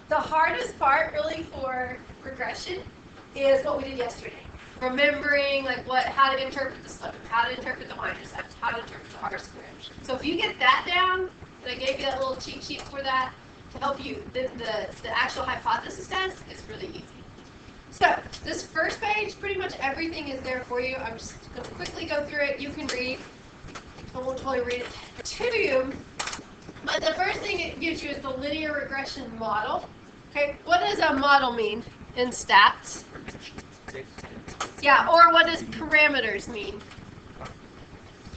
The hardest part really for regression is what we did yesterday. Remembering how to interpret the slope, how to interpret the y-intercept, how to interpret the r-squared. So if you get that down, and I gave you that little cheat sheet for that to help you, the actual hypothesis test is really easy. So this first page, pretty much everything is there for you. I'm just going to quickly go through it. You can read. I won't totally read it to you. But the first thing it gives you is the linear regression model. Okay, what does a model mean in stats? Yeah, or what does parameters mean?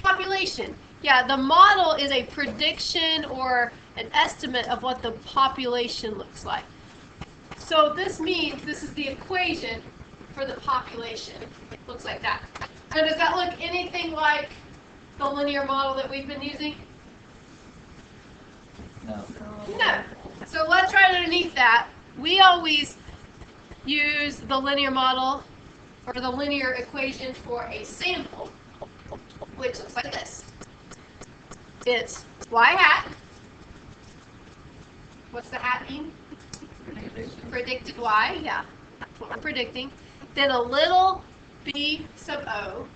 Population. Yeah, the model is a prediction or an estimate of what the population looks like. So this means this is the equation for the population. It looks like that. So does that look anything like the linear model that we've been using? No. No. So let's right underneath that. We always use the linear model or the linear equation for a sample, which looks like this. It's y hat. What's the hat mean? Predicted y, yeah. That's what we're predicting. Then a little b sub o.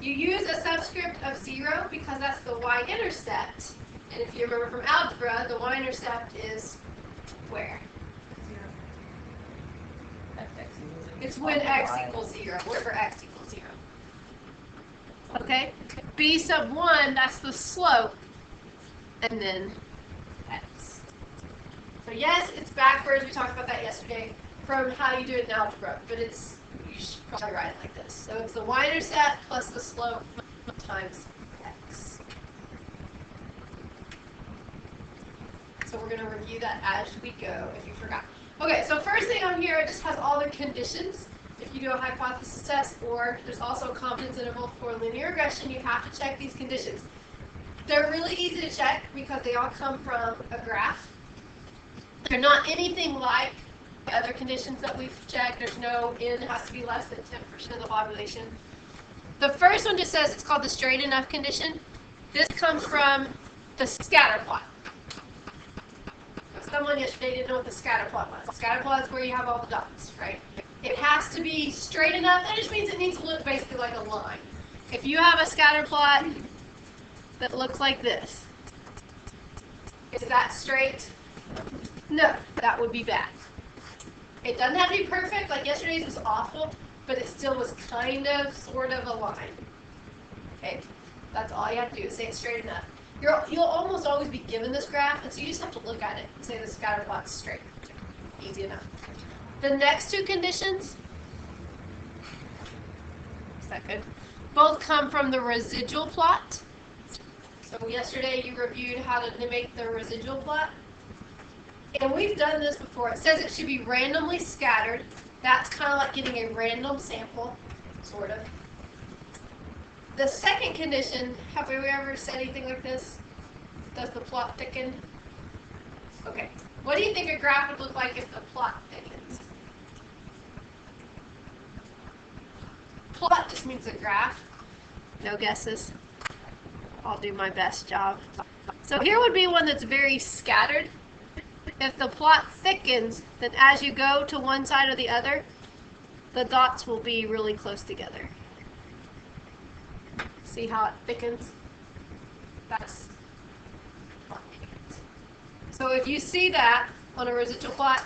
You use a subscript of 0 because that's the y-intercept. And if you remember from algebra, the y-intercept is where? 0. It's when x equals 0, wherever x equals 0. Okay? B sub 1, that's the slope. And then x. So yes, it's backwards. We talked about that yesterday from how you do it in algebra. But you should probably write it like this. So it's the y-intercept plus the slope times x. So we're going to review that as we go if you forgot. Okay, so first thing on here, it just has all the conditions. If you do a hypothesis test, or there's also a confidence interval for linear regression, you have to check these conditions. They're really easy to check because they all come from a graph. They're not anything like the other conditions that we've checked. There's no n has to be less than 10% of the population. The first one just says it's called the straight enough condition. This comes from the scatter plot. Someone yesterday didn't know what the scatter plot was. The scatter plot is where you have all the dots, right? It has to be straight enough. That just means it needs to look basically like a line. If you have a scatter plot that looks like this, is that straight? No, that would be bad. It doesn't have to be perfect. Like yesterday's was awful, but it still was kind of, sort of a line. Okay, that's all you have to do is say it's straight enough. You'll almost always be given this graph, and so you just have to look at it and say the scatter plot's straight. Easy enough. The next two conditions, is that good? Both come from the residual plot. So yesterday you reviewed how to make the residual plot. And we've done this before. It says it should be randomly scattered. That's kind of like getting a random sample, sort of. The second condition, have we ever said anything like this? Does the plot thicken? Okay. What do you think a graph would look like if the plot thickens? Plot just means a graph. No guesses? I'll do my best job. So here would be one that's very scattered. If the plot thickens, then as you go to one side or the other, the dots will be really close together. See how it thickens? That's plot thickens. So if you see that on a residual plot,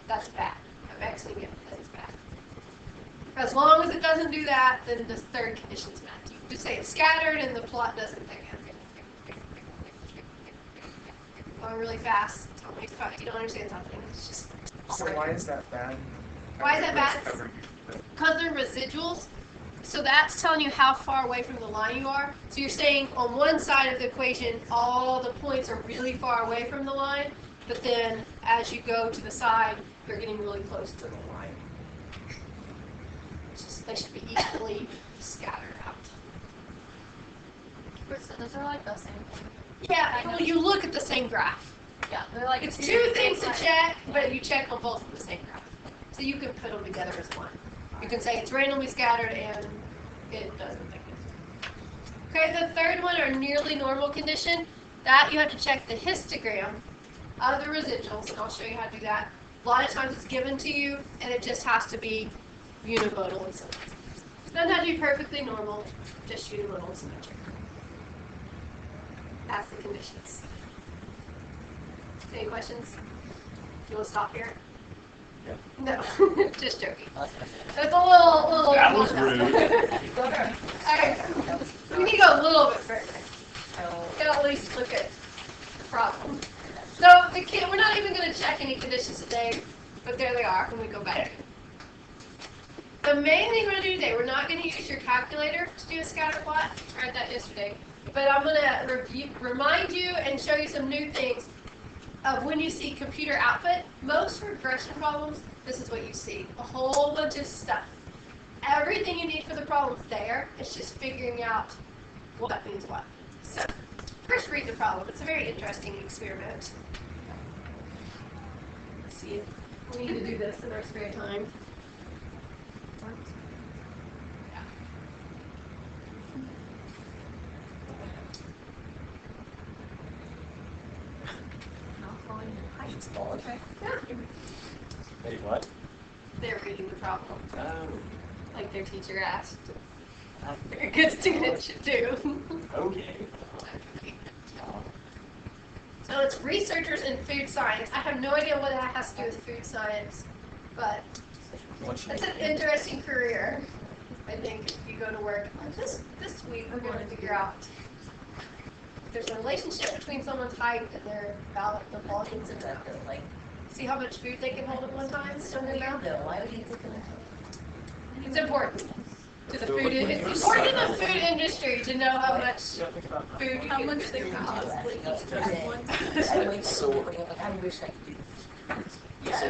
that's bad. I'm actually giving that's bad. As long as it doesn't do that, then the third condition's met. You just say it's scattered and the plot doesn't thicken. Going really fast. If you don't understand something, it's just. So why is that bad? Why is that bad? Because they're residuals. So that's telling you how far away from the line you are. So you're saying on one side of the equation, all the points are really far away from the line, but then as you go to the side, they're getting really close to the line. They should be equally scattered out. So those are like the same thing. Yeah, well, you look at the same graph. Yeah, they're like It's two things to check, but you check on both of the same graph. So you can put them together as one. You can say it's randomly scattered and it doesn't thicken. Okay, the third one, or nearly normal condition, that you have to check the histogram of the residuals, and I'll show you how to do that. A lot of times it's given to you, and it just has to be unimodal and symmetric. It doesn't have to be perfectly normal, just unimodal and symmetric. That's the conditions. Any questions? You want to stop here? No, just joking. That's a little. That was rude. Okay, we need to go a little bit further. Gotta at least look at the problem. So we're not even going to check any conditions today, but there they are when we go back. The main thing we're going to do today, we're not going to use your calculator to do a scatter plot. I read that yesterday. But I'm going to remind you and show you some new things of when you see computer output. Most regression problems, this is what you see. A whole bunch of stuff. Everything you need for the problem's there. It's just figuring out what means what. So, first read the problem. It's a very interesting experiment. Let's see if we need to do this in our spare time. Okay. Yeah. Wait, what? They're reading the problem. Oh. Like their teacher asked. A good student should do. Okay. So it's researchers in food science. I have no idea what that has to do with food science, but it's an interesting career. I think if you go to work. This week we're going to figure out if there's a relationship between someone's height and their the volumes in their mouth. See how much food they can hold at one time in their mouth? It's important to the food. It's important to the food industry to know how much food you can possibly eat. So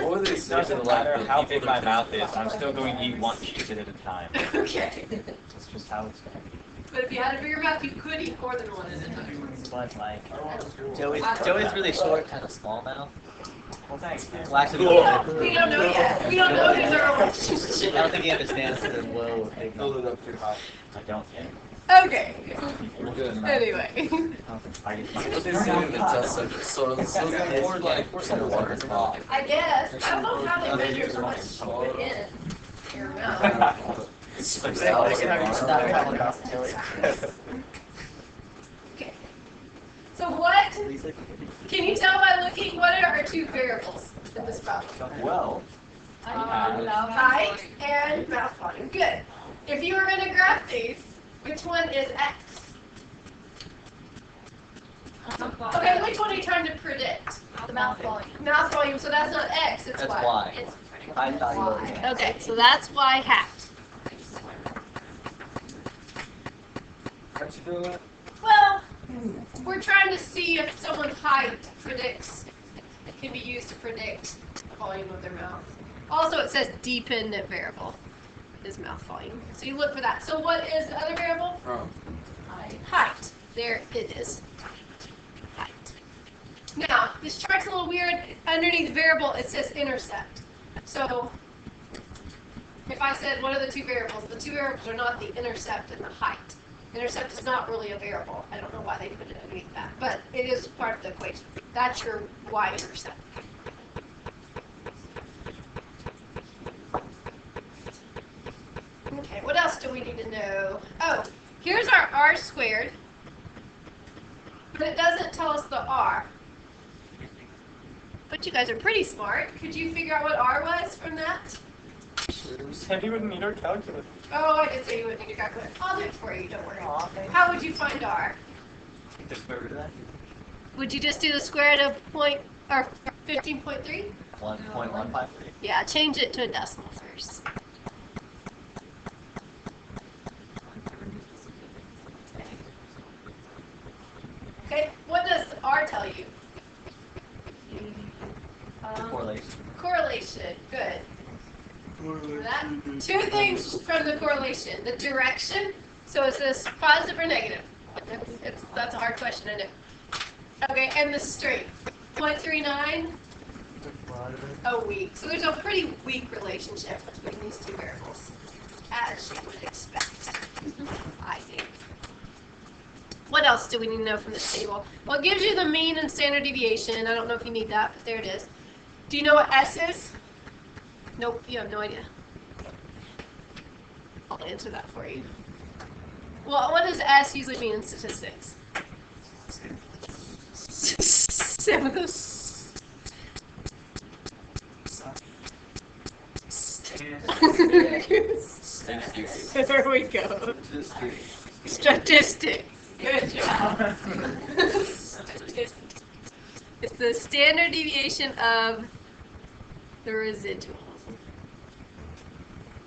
what are they saying? No matter how big my mouth is, I'm still going to eat one piece at a time. Okay. That's just how it's going to be. But if you had a bigger mouth, you could eat more than one at a time. But like, Joey's really short, kind of small mouth. Well, thanks, man. Well, actually, We don't know yet. We don't know if there's a relationship. I don't think he understands the whoa with big mouth. Build it up too high. I don't yet. Okay. Anyway. More like we're some water talk. I guess. I don't know how they measure so much food in your mouth. Okay. So what, can you tell by looking, what are our two variables in this problem? Well, Height and mouth volume. Good. If you were going to graph these, which one is X? Okay, which one are you trying to predict? The mouth volume. Mouth volume, so that's not X, it's That's Y. Y. It's I thought you were. Y. Okay, so that's Y hat. Aren't you doing that? Well, we're trying to see if someone's height can be used to predict the volume of their mouth. Also, it says dependent variable is mouth volume. So you look for that. So what is the other variable? Oh. Height. There it is. Height. Now, this chart's a little weird. Underneath variable, it says intercept. So if I said, what are the two variables? The two variables are not the intercept and the height. Intercept is not really a variable. I don't know why they put it underneath that, but it is part of the equation. That's your y-intercept. Okay, what else do we need to know? Oh, here's our r squared, but it doesn't tell us the r. But you guys are pretty smart. Could you figure out what r was from that? said you wouldn't need our calculator. Oh, I did say you wouldn't need a calculator. I'll do it for you, don't worry. How would you find r? The square root of that? Would you just do the square root of 15.3? 1.153. Yeah, change it to a decimal first. Okay, what does r tell you? Correlation. Correlation, good. Remember that? Two things from the correlation. The direction, so is this positive or negative? That's a hard question, I know. Okay, and the strength. 0.39? Oh, weak. So there's a pretty weak relationship between these two variables, as you would expect, I think. What else do we need to know from this table? Well, it gives you the mean and standard deviation. I don't know if you need that, but there it is. Do you know what S is? Nope, you have no idea. I'll answer that for you. Well, what does S usually mean in statistics? Sam with those. There we go. Statistics. Good job. Statistics. It's the standard deviation of the residual.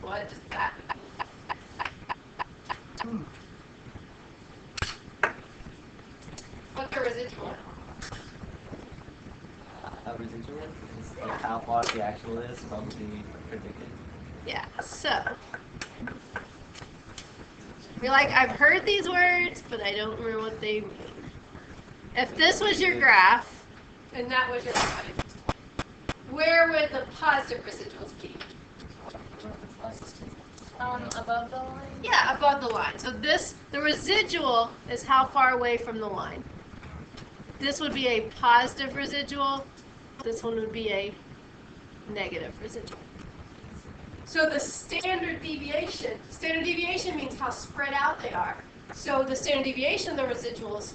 What is that? What's the residual? A residual is like how far the actual is from the predicted. Yeah, so. You're like, I've heard these words, but I don't remember what they mean. If this was your graph, and that was your line, where would the positive residuals be? Above the line? Yeah, above the line. So the residual is how far away from the line. This would be a positive residual. This one would be a negative residual. So the standard deviation means how spread out they are. So the standard deviation of the residuals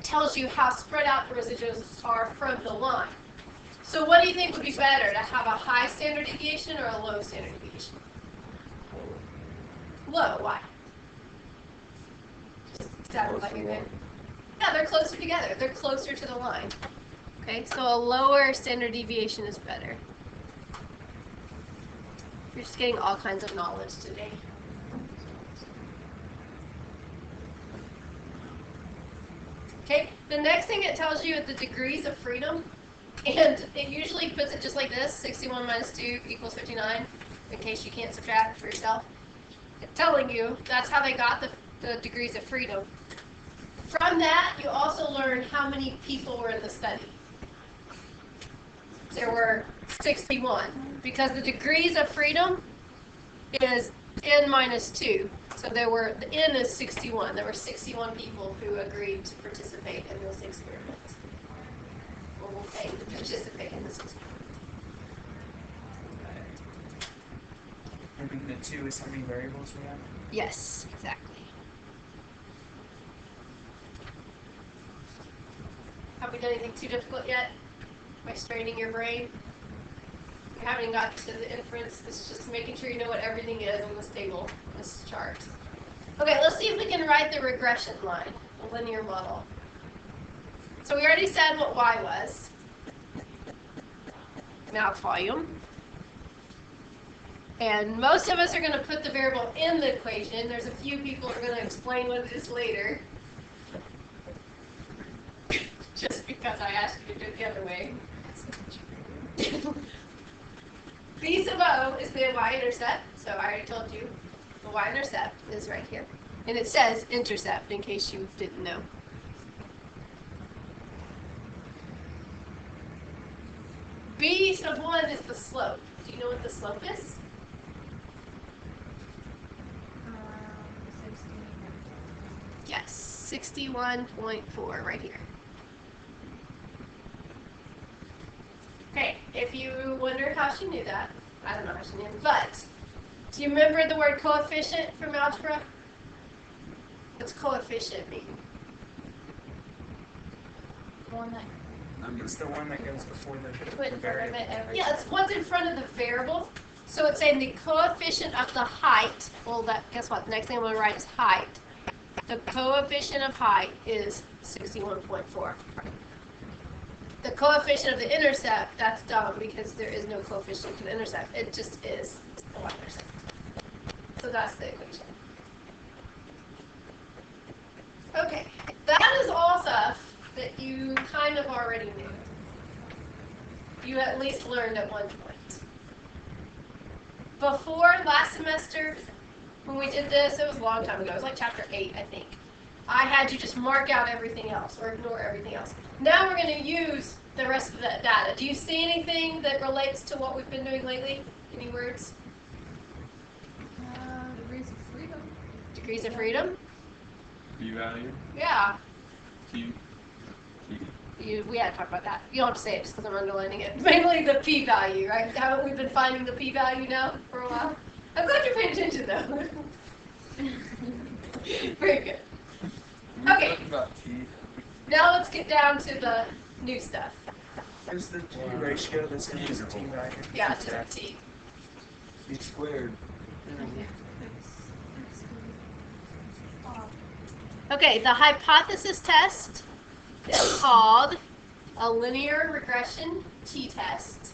tells you how spread out the residuals are from the line. So what do you think would be better, to have a high standard deviation or a low standard deviation? Low, why? Just sounded like a good. Yeah, they're closer together. They're closer to the line. Okay, so a lower standard deviation is better. You're just getting all kinds of knowledge today. Okay, the next thing it tells you is the degrees of freedom. And it usually puts it just like this, 61 minus 2 equals 59, in case you can't subtract for yourself. It's telling you that's how they got the degrees of freedom. From that, you also learn how many people were in the study. There were 61, because the degrees of freedom is n minus 2. So the n is 61. There were 61 people who agreed to participate in this experiment. Or will pay to participate in this experiment. And then the 2 is how many variables we have? Yes, exactly. Have we done anything too difficult yet? By straining your brain? You haven't even got to the inference. This is just making sure you know what everything is on this table, this chart. Okay, let's see if we can write the regression line, the linear model. So we already said what y was. Now it's volume. And most of us are going to put the variable in the equation. There's a few people who are going to explain what it is later. Just because I asked you to do it the other way. B sub O is the y-intercept, so I already told you the y-intercept is right here. And it says intercept, in case you didn't know. B sub 1 is the slope. Do you know what the slope is? 60. Yes, 61.4 right here. Okay, if you wonder how she knew that, I don't know how she knew, but do you remember the word coefficient from algebra? What's coefficient mean? One that It's the one that goes before the put in front of variable. it every Yeah, it's what's in front of the variable. So it's saying the coefficient of the height. Well, guess what? The next thing I'm going to write is height. The coefficient of height is 61.4. The coefficient of the intercept, that's dumb because there is no coefficient to the intercept. It just is the y-intercept. So that's the equation. Okay, that is all stuff that you kind of already knew. You at least learned at one point. Before last semester, when we did this, it was a long time ago. It was like chapter 8, I think. I had you just mark out everything else or ignore everything else. Now we're going to use the rest of that data. Do you see anything that relates to what we've been doing lately? Any words? degrees of freedom. Degrees of freedom? P-value. Yeah. T. We had to talk about that. You don't have to say it just because I'm underlining it. Mainly the p-value, right? Haven't we been finding the p-value now for a while? I'm glad you're paying attention though. Very good. Okay. Talking about T. Now let's get down to the new stuff. Is the T ratio the same as T value? Yeah, to the t. T squared. Okay, the hypothesis test is called a linear regression t-test.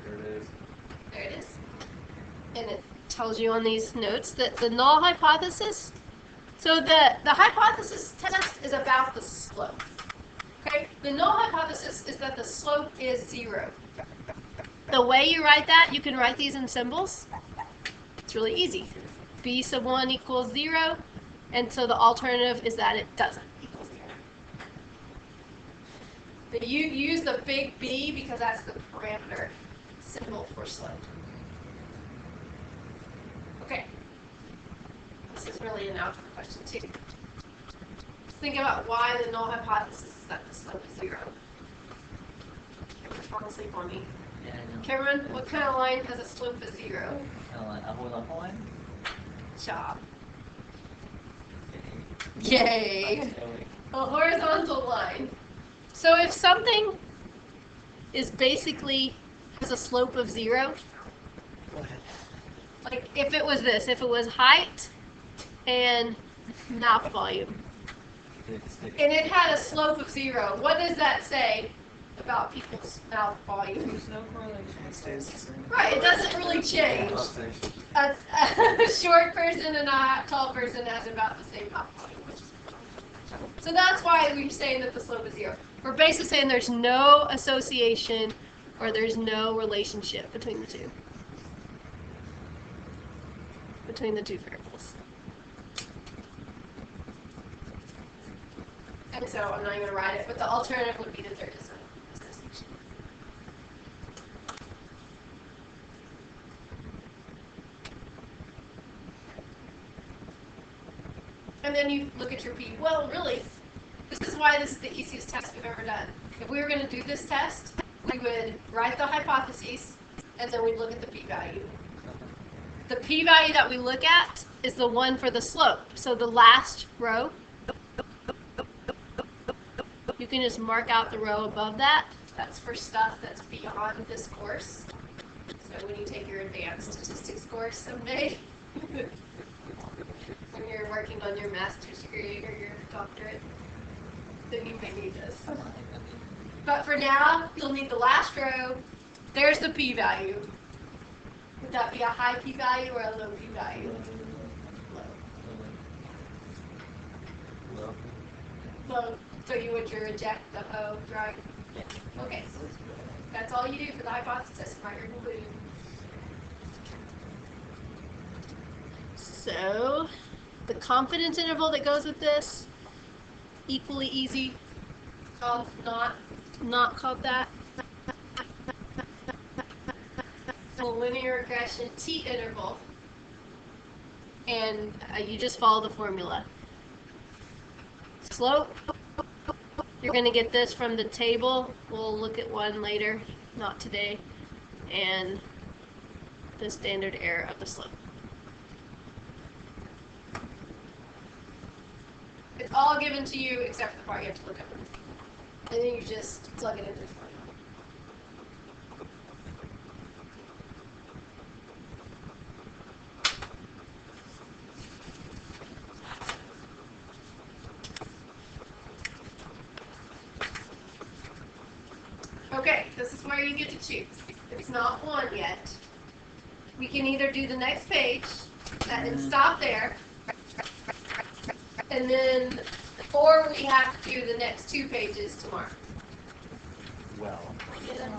There it is. There it is. And it tells you on these notes that the null hypothesis, so the hypothesis test is about the slope. Okay? The null hypothesis is that the slope is 0. The way you write that, you can write these in symbols. It's really easy. B sub 1 equals 0, and so the alternative is that it doesn't equal 0. But you use the big B because that's the parameter symbol for slope. Okay. This is really an algebra question too. Just think about why the null hypothesis is that the slope is 0. Fall asleep on me. Yeah, I know. Cameron, what kind of line has a slope of 0? Kind of like a horizontal line. Job. Yay! A horizontal line. So if something is basically has a slope of 0, like if it was this, if it was height and mouth volume, and it had a slope of 0, what does that say about people's mouth volume? There's no correlation. It stays the same. Right, it doesn't really change. A short person and a tall person has about the same mouth volume. So that's why we're saying that the slope is 0. We're basically saying there's no association or there's no relationship between the two. Between the two variables. And so I'm not even going to write it, but the alternative would be that there is an association. And then you look at your P. Well, really, this is why this is the easiest test we've ever done. If we were going to do this test, we would write the hypotheses, and then we'd look at the p-value. The p-value that we look at is the one for the slope. So the last row, you can just mark out the row above that. That's for stuff that's beyond this course. So when you take your advanced statistics course someday, when you're working on your master's degree or your doctorate, then you may need this. But for now, you'll need the last row. There's the p-value. Would that be a high p-value or a low p-value? Low. Low. So you would reject the O, right? Okay. That's all you do for the hypothesis. Write your conclusion. So, the confidence interval that goes with this, equally easy. Called not called that. A linear regression t interval. And you just follow the formula. Slope, you're going to get this from the table. We'll look at one later, not today. And the standard error of the slope. It's all given to you except for the part you have to look up. And then you just plug it into the formula. Okay, this is where you get to choose. It's not one yet. We can either do the next page and stop there, and then, or we have to do the next 2 pages tomorrow. Well.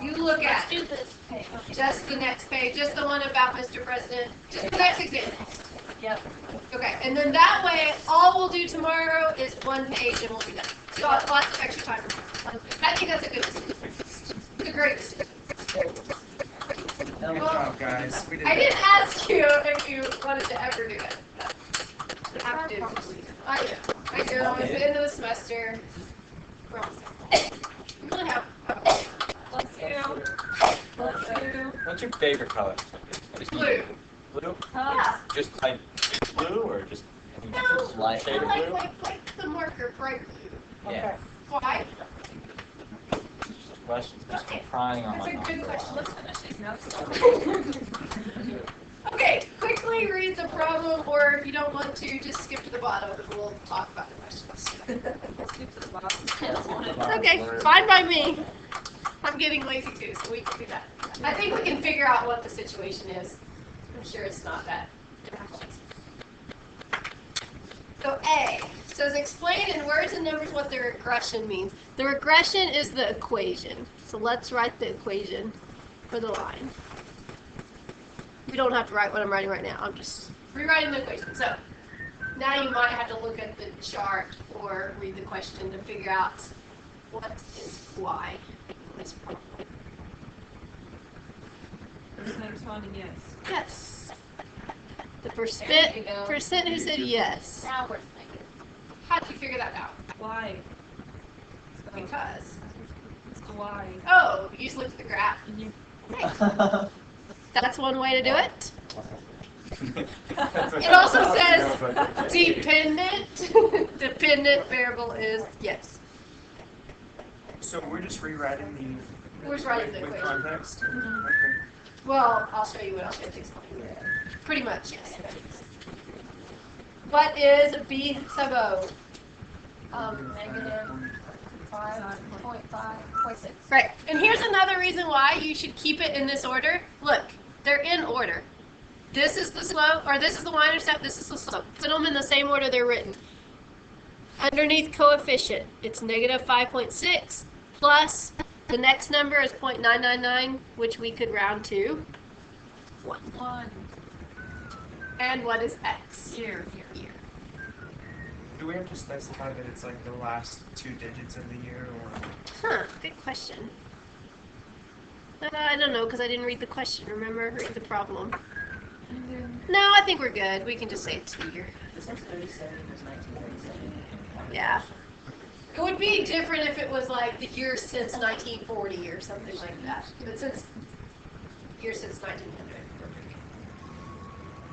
You look at Do this page. just the next page, just the one about Mr. President, just the next example. Yep. Okay, and then that way, all we'll do tomorrow is 1 page and we'll be done. So lots of extra time. I think that's a good decision. It's a great decision. Good job, guys. We did I that. didn't ask you if you wanted to ever do it. do this week. I know. It's the end of the semester. We're almost there. We really have. Let's do. Let's do. What's your favorite color? Just Blue. Blue? Yeah. Just like blue or just No, light I shade of like, blue? like the marker bright blue. Yeah. Why? Questions. Just prying on That's my a good mind. question. Let's Finish these notes. Okay, quickly read the problem, or if you don't want to, just skip to the bottom and we'll talk about the questions. Skip to the bottom. Okay, fine by me. I'm getting lazy too, so we can do that. I think we can figure out what the situation is. I'm sure it's not that difficult. So A says explain in words and numbers what the regression means. The regression is the equation. So let's write the equation for the line. We don't have to write what I'm writing right now. I'm just rewriting the equation. So now you might have to look at the chart or read the question to figure out what is y. This problem. Person responding yes. Yes. The There you go. percent who said yes. Now we're thinking. How did you figure that out? Why? Because. It's why. Oh, you just looked at the graph. Nice. That's one way to do it. It also says dependent. Dependent variable is yes. So we're just rewriting the. We're just writing the with equation. context. Mhm. Okay. Well, I'll show you what else it's explained. Pretty much, yes. What is B sub O? Negative 5.5.6. Right, and here's another reason why you should keep it in this order. Look, they're in order. This is the slope, or this is the y-intercept, this is the slope. Put them in the same order they're written. Underneath coefficient, it's negative 5.6 plus the next number is 0.999, which we could round to 1. 1. And what is x? Here. Here. Do we have to specify that it's like the last 2 digits of the year, or? Huh, good question. I don't know, because I didn't read the question, remember? Read the problem. No, I think we're good. We can just say it's year. It says 37 is 1937. Yeah. It would be different if it was like the year since 1940 or something like that. But since year since 1900.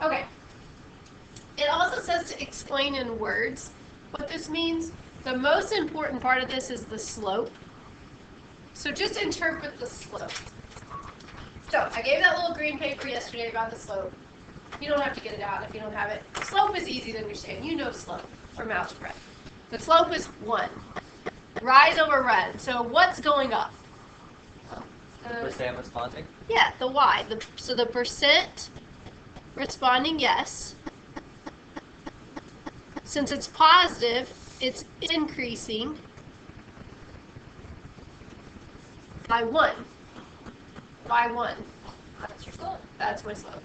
Okay. It also says to explain in words what this means. The most important part of this is the slope. So just interpret the slope. So I gave that little green paper yesterday about the slope. You don't have to get it out if you don't have it. Slope is easy to understand. You know slope from algebra. The slope is 1. Rise over run. So what's going up? Percent responding? Yeah, the y. So the percent responding yes. Since it's positive, it's increasing by 1. By 1. That's your slope. That's my slope.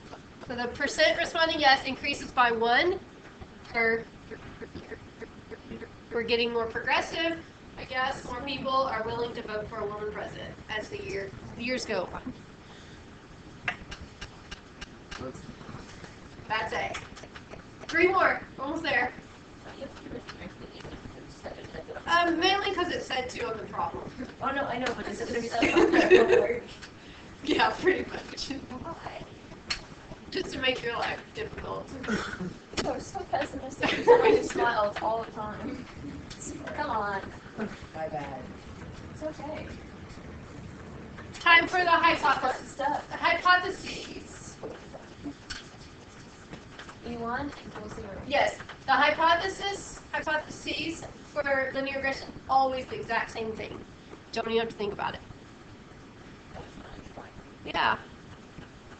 So the percent responding yes increases by 1 per year. We're getting more progressive. I guess more people are willing to vote for a woman president as the years go on. That's A. 3 more. Almost there. Mainly because it said 2 on the problem. Oh no, I know, but it's just Yeah, pretty much. Why? Just to make your life difficult. You're so pessimistic. Everybody smiles all the time. Come on. My bad. It's okay. Time for the hypothesis. Stuff. The hypotheses. E1 equals 0. Yes, the hypotheses for linear regression, always the exact same thing. Don't even have to think about it. Yeah.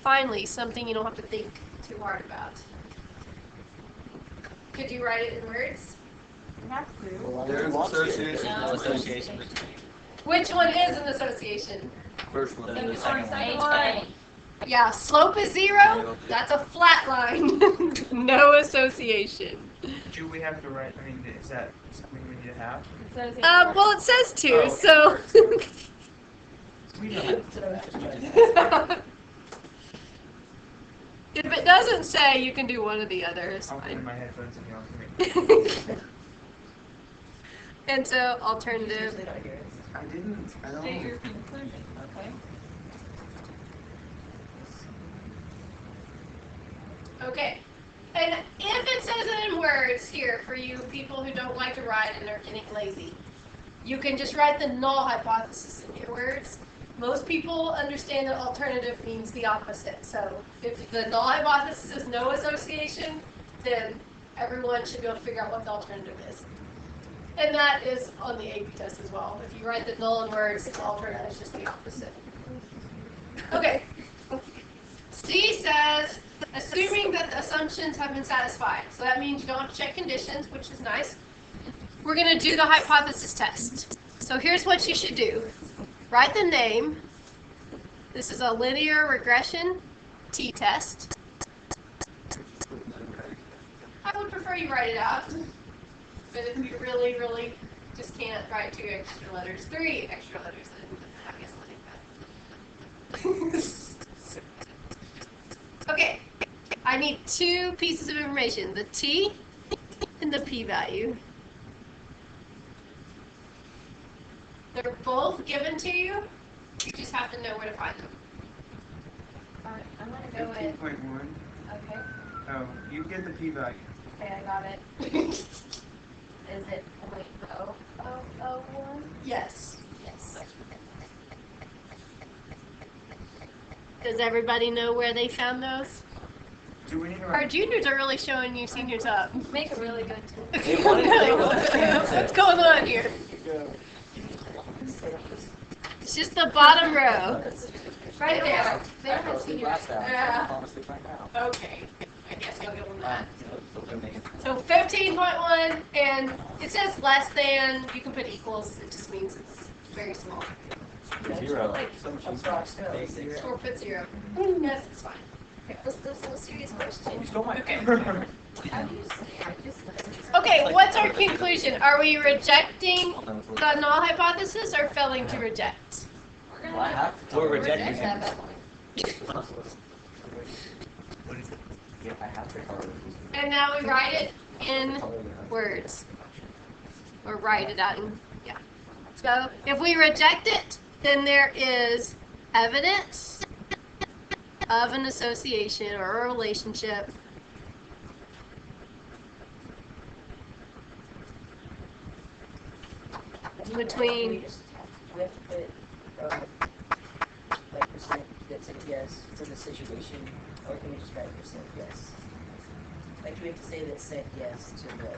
Finally, something you don't have to think too hard about. Could you write it in words? You have to. There's association. No. No association between. Which one is an association? First one and the Second second one. one. Yeah, slope is 0. That's a flat line. No association. Do we have to write, I mean, is that something we need to have? It says it Well, it says 2, Oh, so. We know how to do that. If it doesn't say, you can do one or the other. It's I'll put in fine. my headphones and y'all can make. And so alternative. I didn't. I don't. State your conclusion, okay? Okay. And if it says it in words here for you people who don't like to write and are getting lazy, you can just write the null hypothesis in your words. Most people understand that alternative means the opposite. So if the null hypothesis is no association, then everyone should be able to figure out what the alternative is. And that is on the AP test as well. If you write the null in words, the alternative is just the opposite. Okay. C says, assuming that the assumptions have been satisfied. So that means you don't have to check conditions, which is nice. We're going to do the hypothesis test. So here's what you should do. Write the name. This is a linear regression t-test. I would prefer you write it out. But if you really, really just can't write 2 extra letters, 3 extra letters, then I guess I'll take that. Okay, I need 2 pieces of information, the t and the p-value. They're both given to you. You just have to know where to find them. Alright, I'm gonna go with, 15.1. okay, Oh, you get the p-value. okay, I got it. Is it 0.0001? Yes. Yes. Does everybody know where they found those? Do we need to Our write? juniors are really showing you seniors up. Make a really good They wanted to What's going on here? It's just the bottom row. Right there. They don't see last hour. Yeah. Honestly, right now. Okay. I guess you'll give them that. Yeah. So 15.1, and it says less than, you can put equals, it just means it's very small. 0. Or put 0. Yes, it's fine. That's a serious question. You stole my. Okay. How do you say? Okay, what's our conclusion? Are we rejecting the null hypothesis or failing to reject? Well, I have to. We're rejecting Reject that, it. Yeah, I have to color it. And now we write it in words. Or write it out in, yeah. So if we reject it, then there is evidence of an association or a relationship between, We have to put, like, percent that said yes for the situation, or can we just write percent yes? Like, do we have to say that said yes to the,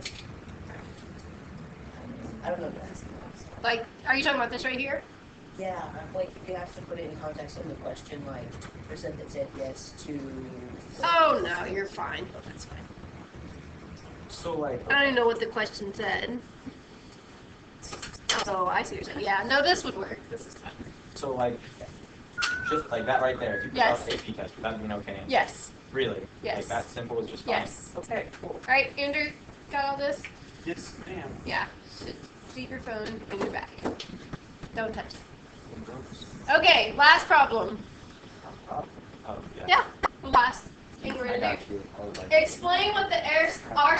I don't know if that's. like, are you talking about this right here? Yeah, like, you have to put it in context of the question, like, percent that said yes to. Oh, no, you're fine. That's fine. So, like, I don't even know what the question said. Oh, I see what you're saying. Yeah, no, this would work. This is fine. So like, just like that right there, if you put Yes. out the AP test, would that mean okay? Yes. Really? Yes. Like that simple is just fine? Yes. Okay, cool. All right, Andrew, got all this? Yes, ma'am. Yeah. Leave your phone in your bag. Don't touch it. Okay, last problem. Oh, yeah. Yeah, last thing we're I gonna got you. I was like, do. Explain what the R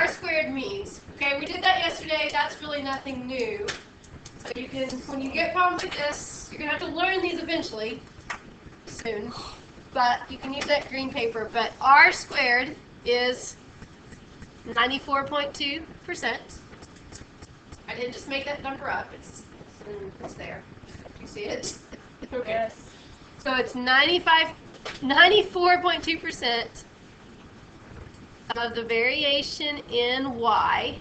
squared means. Okay, we did that yesterday. That's really nothing new. So you can, when you get problems like this, you're gonna have to learn these eventually, soon. But you can use that green paper. But R squared is 94.2%. I didn't just make that number up. It's there. Do you see it? Okay. Yes. So it's 94.2% of the variation in Y,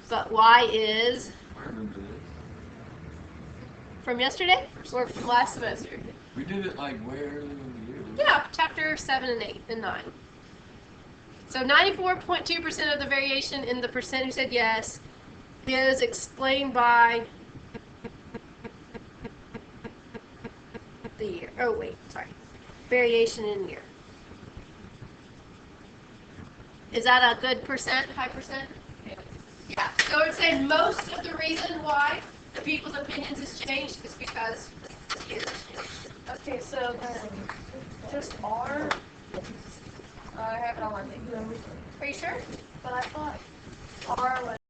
but Y is I remember this. from yesterday or from last semester? We did it like way earlier in the year. Yeah, chapter 7 and 8 and 9. So 94.2% of the variation in the percent who said yes is explained by the year. Oh, wait, sorry. Variation in year. Is that a good percent, high percent? Yeah. So I would say most of the reason why the people's opinions has changed is because the year has changed. Okay, so then just R? I have it on my thing. Are you sure? But I thought R was